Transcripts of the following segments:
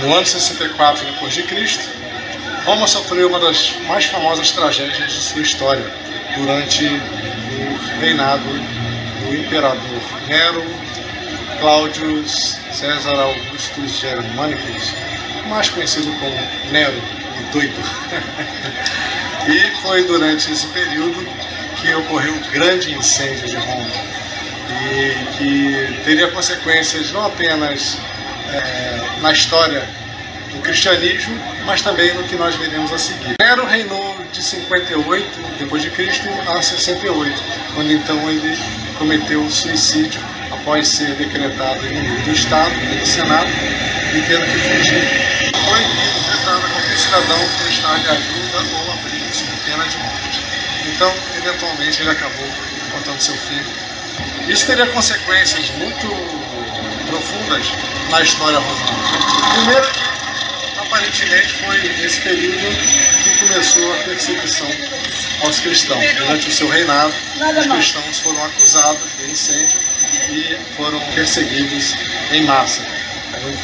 No ano 64 d.C., Roma sofreu uma das mais famosas tragédias de sua história durante o reinado do imperador Nero Claudius César Augustus Germanicus, mais conhecido como Nero, o doido. E foi durante esse período que ocorreu o grande incêndio de Roma, e que teria consequências não apenas na história do cristianismo, mas também no que nós veremos a seguir. Nero reinou de 58 d.C. a 68, quando então ele cometeu suicídio após ser decretado inimigo do Estado, pelo Senado, e tendo que fugir. Proibido, decretado a qualquer cidadão prestar-lhe ajuda ou abrigo-se com pena de morte. Então, eventualmente, ele acabou contando seu fim. Isso teria consequências muito profundas na história romana. Primeiro que, aparentemente, foi esse período que começou a perseguição aos cristãos. Durante o seu reinado, os cristãos foram acusados de incêndio e foram perseguidos em massa.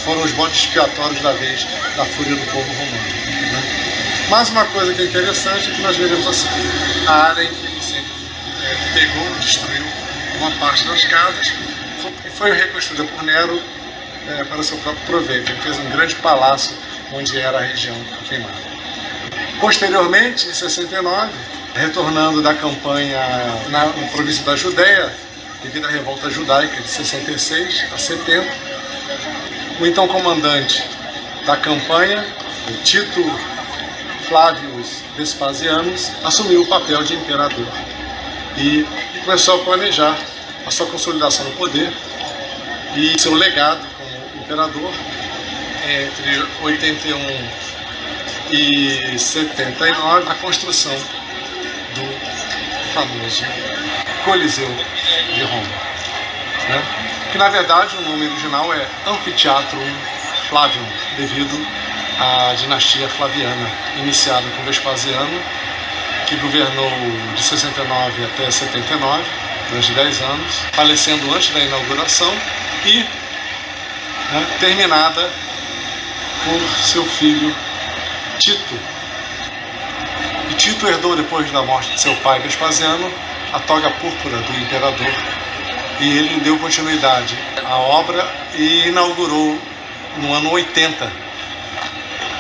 Foram os bodes expiatórios da vez da fúria do povo romano. Mas uma coisa que é interessante é que nós veremos assim: a área em que o incêndio pegou, destruiu uma parte das casas, foi reconstruída por Nero para o seu próprio proveito. Ele fez um grande palácio onde era a região queimada. Posteriormente, em 69, retornando da campanha na província da Judéia, devido à revolta judaica de 66 a 70, o então comandante da campanha, Tito Flavius Vespasianus, assumiu o papel de imperador e começou a planejar a sua consolidação no poder e seu legado como imperador entre 81 e 79, a construção do famoso Coliseu de Roma, né? Que na verdade o nome original é Amphitheatrum Flavium, devido à dinastia Flaviana, iniciada com Vespasiano, que governou de 69 até 79, durante 10 anos, falecendo antes da inauguração e terminada por seu filho Tito. E Tito herdou, depois da morte de seu pai Vespasiano, a toga púrpura do imperador, e ele deu continuidade à obra e inaugurou no ano 80,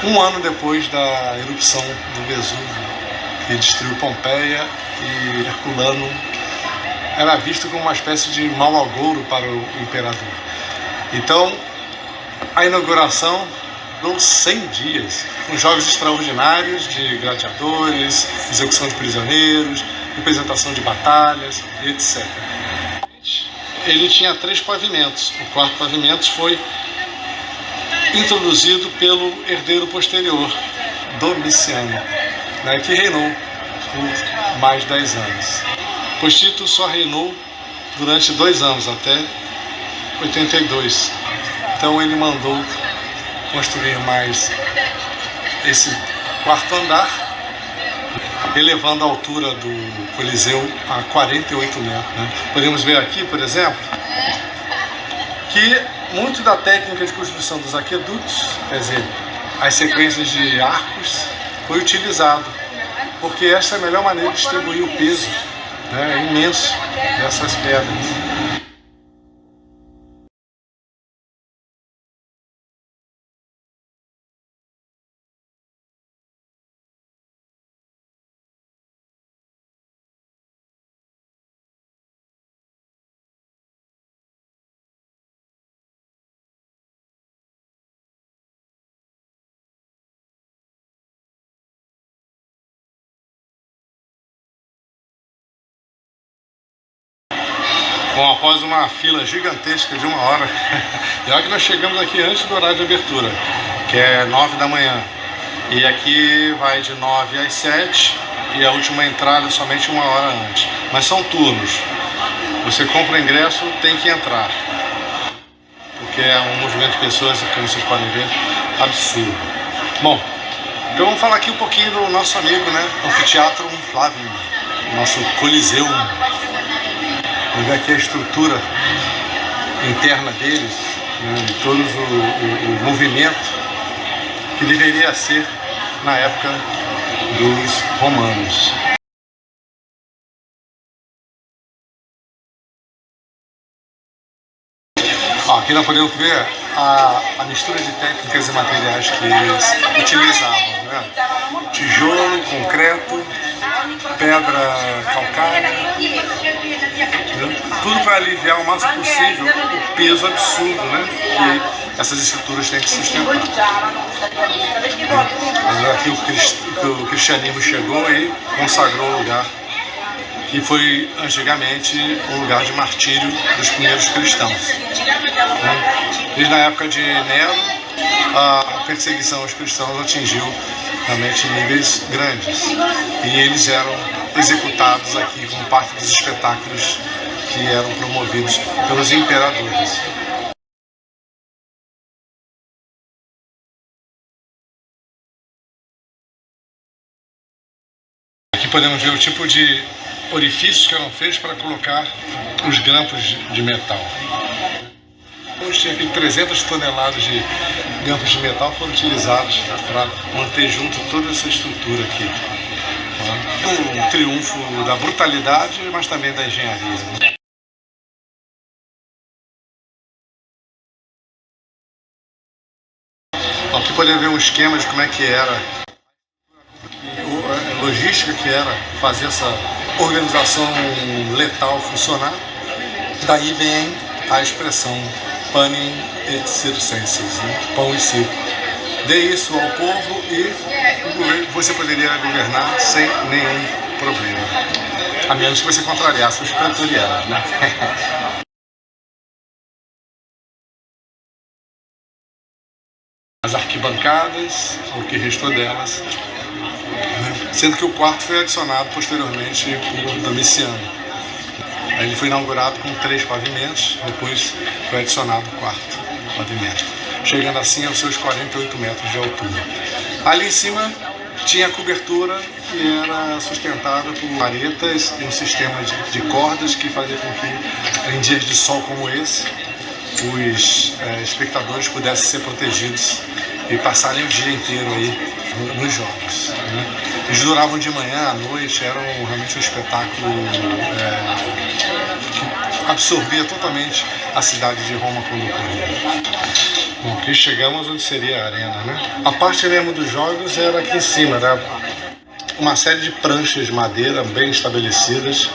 um ano depois da erupção do Vesúvio, que destruiu Pompeia, e Herculano era visto como uma espécie de mau agouro para o imperador. Então, a inauguração durou 100 dias, com jogos extraordinários de gladiadores, execução de prisioneiros, representação de batalhas, etc. Ele tinha 3 pavimentos. O quarto pavimento foi introduzido pelo herdeiro posterior, Domiciano, que reinou por mais de 10 anos. Pois Tito só reinou durante 2 anos, até 82. Então ele mandou construir mais esse quarto andar, elevando a altura do Coliseu a 48 metros. Podemos ver aqui, por exemplo, que muito da técnica de construção dos aquedutos, quer dizer, as sequências de arcos, foi utilizado, porque essa é a melhor maneira de distribuir o peso imenso dessas pedras. Bom, após uma fila gigantesca de 1 hora, e olha que nós chegamos aqui antes do horário de abertura, que é 9 da manhã. E aqui vai de 9 às 7, e a última entrada é somente 1 hora antes. Mas são turnos. Você compra o ingresso, tem que entrar. Porque é um movimento de pessoas, como vocês podem ver, absurdo. Bom, então vamos falar aqui um pouquinho do nosso amigo, Amphitheatrum Flavium, nosso Coliseu. Vamos ver aqui a estrutura interna deles, todo o movimento que deveria ser na época dos romanos. Aqui nós podemos ver a mistura de técnicas e materiais que eles utilizavam, né? Tijolo, concreto, pedra calcária, tudo para aliviar o máximo possível o peso absurdo, né, que essas estruturas têm que sustentar. Aqui o cristianismo chegou e consagrou o lugar que foi antigamente um lugar de martírio dos primeiros cristãos. Desde a época de Nero, a perseguição aos cristãos atingiu realmente níveis grandes e eles eram executados aqui como parte dos espetáculos que eram promovidos pelos imperadores. Aqui podemos ver o tipo de orifícios que eram feitos para colocar os grampos de metal. Tinha aqui 300 toneladas de grampos de metal foram utilizados para manter junto toda essa estrutura aqui. Um triunfo da brutalidade, mas também da engenharia. Aqui podemos ver um esquema de como é que era, a logística que era fazer essa organização letal funcionar. Daí vem a expressão panem et circenses, né? Pão e circo. Dê isso ao povo e você poderia governar sem nenhum problema, a menos que você contrariasse os pretorianos, né? As arquibancadas, o que restou delas, sendo que o quarto foi adicionado posteriormente por Domiciano. Ele foi inaugurado com 3 pavimentos, depois foi adicionado o quarto pavimento, chegando assim aos seus 48 metros de altura. Ali em cima tinha a cobertura que era sustentada por varetas e um sistema de cordas que fazia com que, em dias de sol como esse, os espectadores pudessem ser protegidos e passarem o dia inteiro aí nos jogos, né? Eles duravam de manhã à noite, eram realmente um espetáculo que absorvia totalmente a cidade de Roma quando ocorria. Bom, aqui chegamos onde seria a arena, né? A parte mesmo dos jogos era aqui em cima, era uma série de pranchas de madeira bem estabelecidas,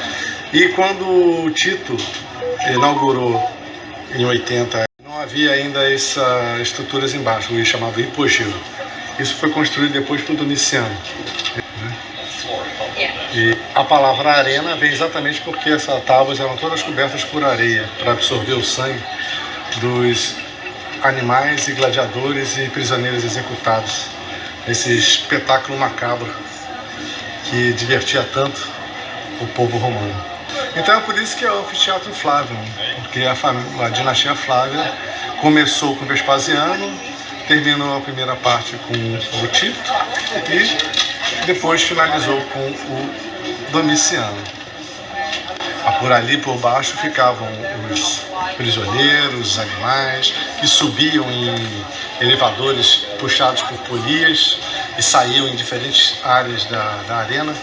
e quando o Tito inaugurou em 80, não havia ainda essas estruturas embaixo, o chamado hipogeu. Isso foi construído depois por Domiciano. E a palavra arena vem exatamente porque essas tábuas eram todas cobertas por areia, para absorver o sangue dos animais e gladiadores e prisioneiros executados. Esse espetáculo macabro que divertia tanto o povo romano. Então é por isso que é o anfiteatro Flávio, porque a dinastia Flávia começou com Vespasiano, terminou a primeira parte com o Tito e depois finalizou com o Domiciano. Por ali, por baixo, ficavam os prisioneiros, os animais, que subiam em elevadores puxados por polias e saíam em diferentes áreas da arena,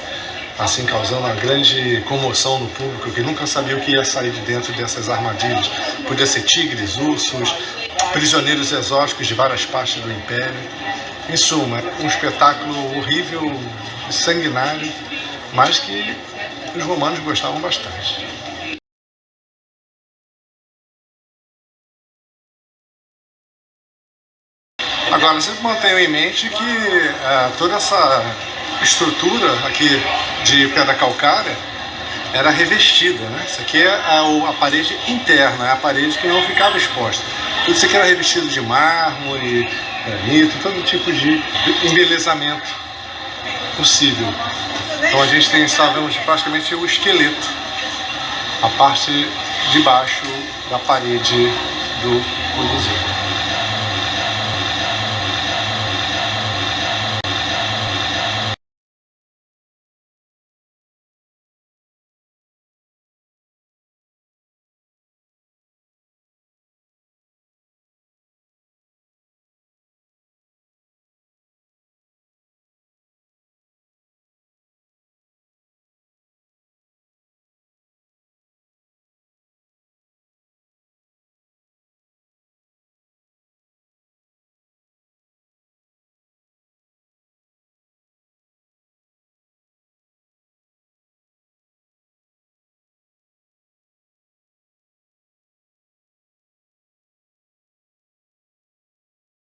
assim causando uma grande comoção no público, que nunca sabia o que ia sair de dentro dessas armadilhas. Podia ser tigres, ursos, prisioneiros exóticos de várias partes do Império. Em suma, um espetáculo horrível, sanguinário, mas que os romanos gostavam bastante. Agora, sempre mantenham em mente que toda essa estrutura aqui de pedra calcária era revestida, né? Isso aqui é a parede interna, é a parede que não ficava exposta. Tudo isso aqui era revestido de mármore, granito, todo tipo de embelezamento possível. Então a gente está vendo praticamente o esqueleto, a parte de baixo da parede do Coliseu.